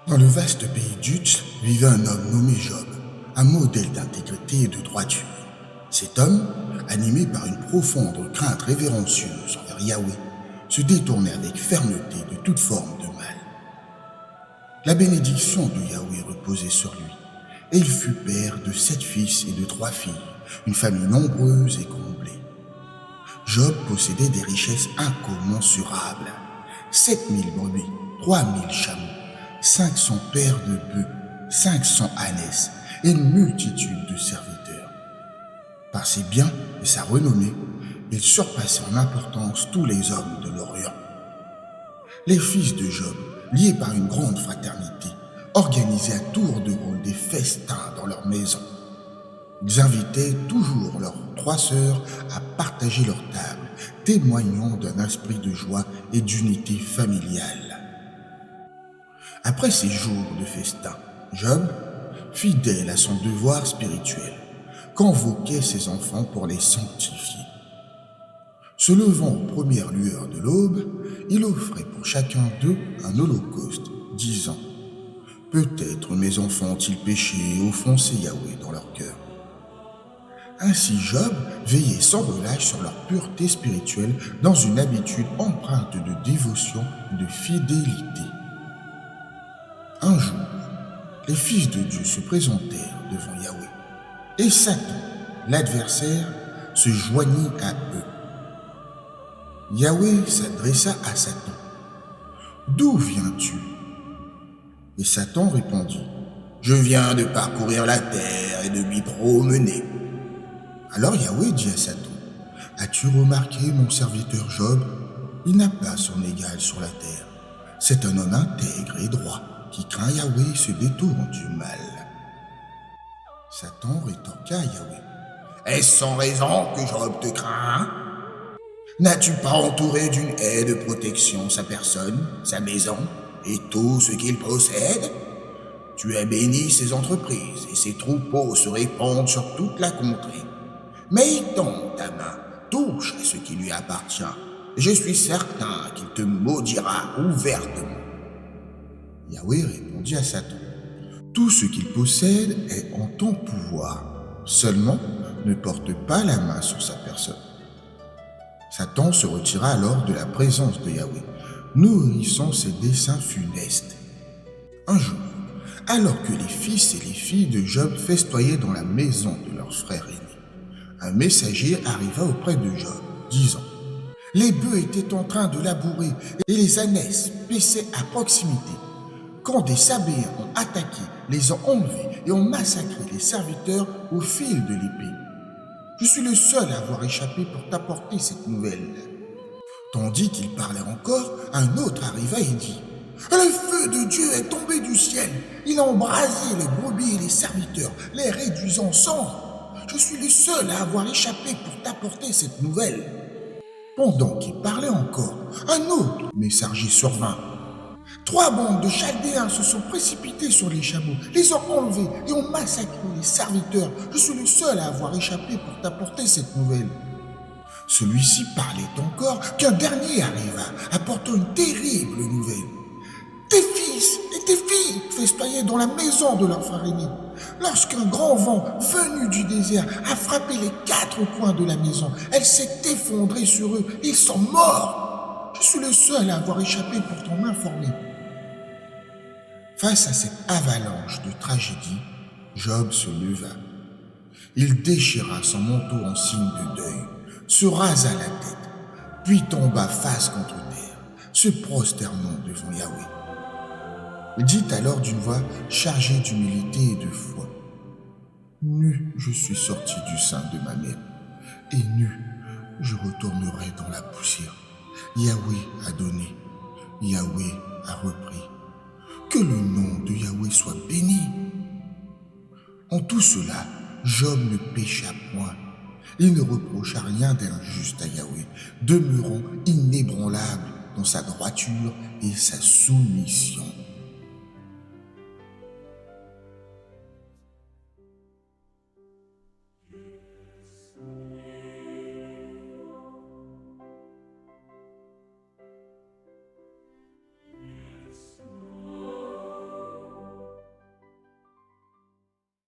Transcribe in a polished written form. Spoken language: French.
Dans le vaste pays d'Utz vivait un homme nommé Job, un modèle d'intégrité et de droiture. Cet homme, animé par une profonde crainte révérencieuse envers Yahweh, se détournait avec fermeté de toute forme de mal. La bénédiction de Yahweh reposait sur lui, et il fut père de 7 fils et de 3 filles, une famille nombreuse et comblée. Job possédait des richesses incommensurables, 7 000 brebis, 3 000 chameaux, 500 paires de bœufs, 500 ânesses et une multitude de serviteurs. Par ses biens et sa renommée, il surpassait en importance tous les hommes de l'Orient. Les fils de Job, liés par une grande fraternité, organisaient à tour de rôle des festins dans leur maison. Ils invitaient toujours leurs 3 sœurs à partager leur table, témoignant d'un esprit de joie et d'unité familiale. Après ces jours de festin, Job, fidèle à son devoir spirituel, convoquait ses enfants pour les sanctifier. Se levant aux premières lueurs de l'aube, il offrait pour chacun d'eux un holocauste, disant « Peut-être mes enfants ont-ils péché et offensé Yahweh dans leur cœur. » Ainsi Job veillait sans relâche sur leur pureté spirituelle dans une habitude empreinte de dévotion et de fidélité. Un jour, les fils de Dieu se présentèrent devant Yahweh, et Satan, l'adversaire, se joignit à eux. Yahweh s'adressa à Satan. « D'où viens-tu » Et Satan répondit, « Je viens de parcourir la terre et de m'y promener. » Alors Yahweh dit à Satan, « As-tu remarqué mon serviteur Job? Il n'a pas son égal sur la terre. C'est un homme intègre et droit, qui craint Yahweh et se détourne du mal. » Satan rétorqua à Yahweh, « Est-ce sans raison que Job te craint? N'as-tu pas entouré d'une haie de protection sa personne, sa maison et tout ce qu'il possède? Tu as béni ses entreprises et ses troupeaux se répandent sur toute la contrée. Mais étends ta main, touche à ce qui lui appartient, et je suis certain qu'il te maudira ouvertement. » Yahweh répondit à Satan, « Tout ce qu'il possède est en ton pouvoir, seulement ne porte pas la main sur sa personne. » Satan se retira alors de la présence de Yahweh, nourrissant ses desseins funestes. Un jour, alors que les fils et les filles de Job festoyaient dans la maison de leur frère aîné, un messager arriva auprès de Job, disant « Les bœufs étaient en train de labourer et les ânesses paissaient à proximité, quand des Sabéens ont attaqué, les ont enlevés et ont massacré les serviteurs au fil de l'épée. Je suis le seul à avoir échappé pour t'apporter cette nouvelle. » Tandis qu'il parlait encore, un autre arriva et dit « Le feu de Dieu est tombé du ciel. Il a embrasé les brebis et les serviteurs, les réduisant en cendres. Je suis le seul à avoir échappé pour t'apporter cette nouvelle. » Pendant qu'il parlait encore, un autre messager survint. 3 bandes de Chaldéens se sont précipités sur les chameaux, les ont enlevés et ont massacré les serviteurs. Je suis le seul à avoir échappé pour t'apporter cette nouvelle. Celui-ci parlait encore qu'un dernier arriva, apportant une terrible nouvelle. Tes fils et tes filles festoyaient dans la maison de leur frère aîné, lorsqu'un grand vent venu du désert a frappé les 4 coins de la maison. Elle s'est effondrée sur eux et ils sont morts. Je suis le seul à avoir échappé pour t'en informer. Face à cette avalanche de tragédie, Job se leva. Il déchira son manteau en signe de deuil, se rasa la tête, puis tomba face contre terre, se prosternant devant Yahweh. Il dit alors d'une voix chargée d'humilité et de foi, « Nu je suis sorti du sein de ma mère, et nu je retournerai dans la poussière. Yahweh a donné, Yahweh a repris. Que le nom de Yahweh soit béni. » En tout cela, Job ne pécha point. Il ne reprocha rien d'injuste à Yahweh, demeurant inébranlable dans sa droiture et sa soumission.